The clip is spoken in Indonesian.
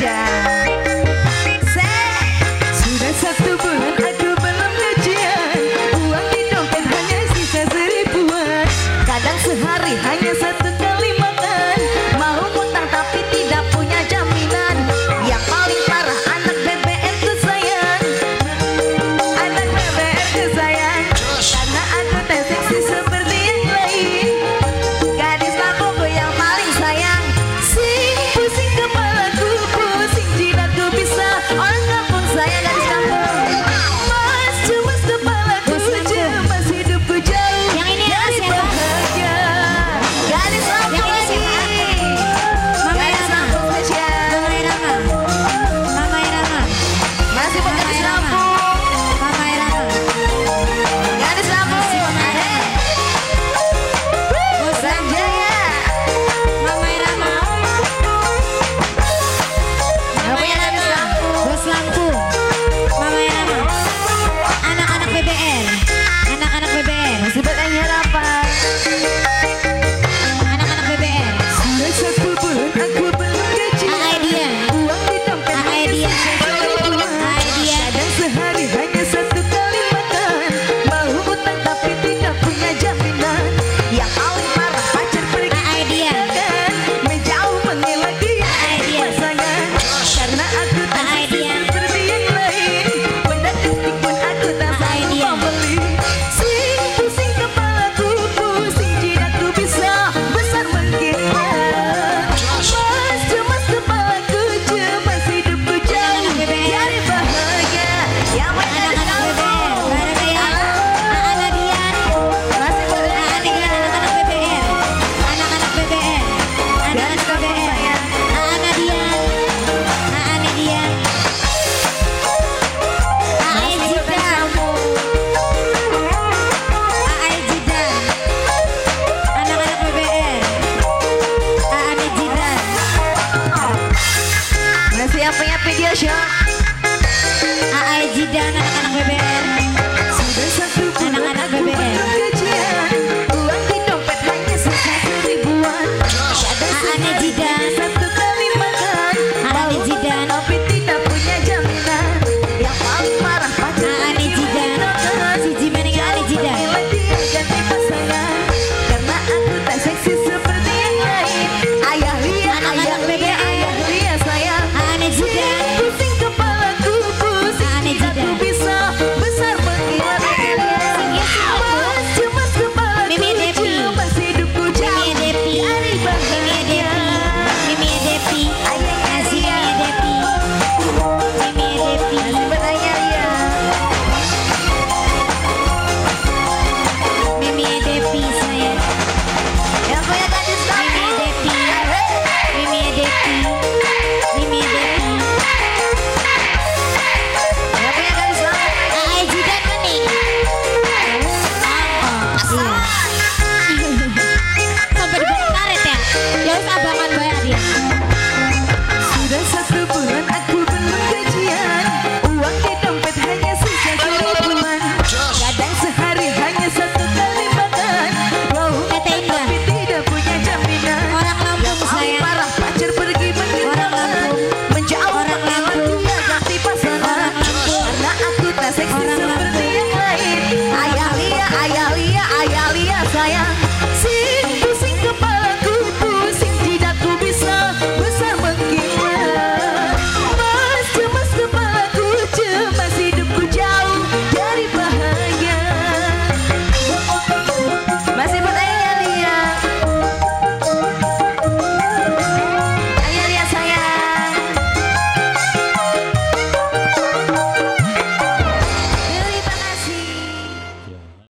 saja. Sudah 1 bulan aku belum gajian, uang di dompet hanya sisa 1000-an. Kadang sehari hanya 1 kali makan, mau ngutang tapi tidak punya jaminan. Yang paling parah anak BBM ku sayang, anak BBM ku sayang. Karena aku tak seksi seperti yang lain, gadis lampuku yang paling sayang. Sing pusing kepalaku, pusing jidatku bisa. Orang kampung saya gadis kampung, mas cemas kepalaku, cemas hidupku jauh. Yang ini dari bahagia. Gadis lampung lagi, gadis lampung spesial. Mama Irama. Mama Irama. Masih buat gadis lampung, Mama Irama. gadis lampung. Bos Sanjaya, Mama Irama. yang punya gadis lampung. Bos Lampung. Mama Irama. Anak-anak BBR. Anak-anak BBR. Masih bertanya harapan. Anak-anak BBR. Sudah 1 bulan aku belum gajian, Aidian. uang di dompet hanya Aidian. sisa 1000-an. Aidian. Kadang sehari hanya 1 kali makan, mau utang tapi tidak punya jaminan. Yang paling parah pacar pergi Aidian. kan, menjauh menilai dia Aidian. pasangan. Karena aku tak seksi Aidian. seperti yang lain, benda cantik pun aku tak sanggup Aidian. membeli. Sing pusing kepalaku, pusing jidatku bisa besar mengkilat. Mas cemas kepalaku, cemas hidupku jauh dari bahagia. Yang mana Anak-anak BBR. Bareng ya. Anadian. masih boleh Anadian. Anak-anak BBR. Anak-anak BBR. Anak-anak BBR. Anadian. Anadian. Ae Jidan. Ae Jidan. Anak-anak BBR. Ae Jidan. masih yang punya video shot. Ae Jidan. Anak-anak BBR. Sudah 1 bulan Anak-anak aku BBR. belum gajian, uang di dompet hanya sisa 1000-an. Kadang Ane sehari Jidan. hanya 1 kali makan, Ane mau Jidan. tapi tidak punya jaminan. Yang paling parah pacar Ane Jidan. Si Jimeneng Ane Jidan. menilai dia ganti pasangan. Karena aku tak seksi seperti yang lain. Ayah Lia, Anak-anak ayah Lia, BBR. ayah Lia sayang. Ane Jidan. Pusing kepalaku, pusing Ane jidatku Jidan. bisa besar mengkilat. Mas cemas kepalaku, Mimi Depi. cemas hidupku jauh Mimi Depi. dari bahagia. Mimi Depi. Kasih Mimi Depi. Mimi Depi. Masih bertanya Lia. Mimi Depi saya. Yang punya gadis Mimi lampung. Depi. Mimi Depi. Mimi Depi. Yang punya gadis lampung. Ae Jidan nih. Sampai dibongkar karet ya. Ya wis abangan bae dia.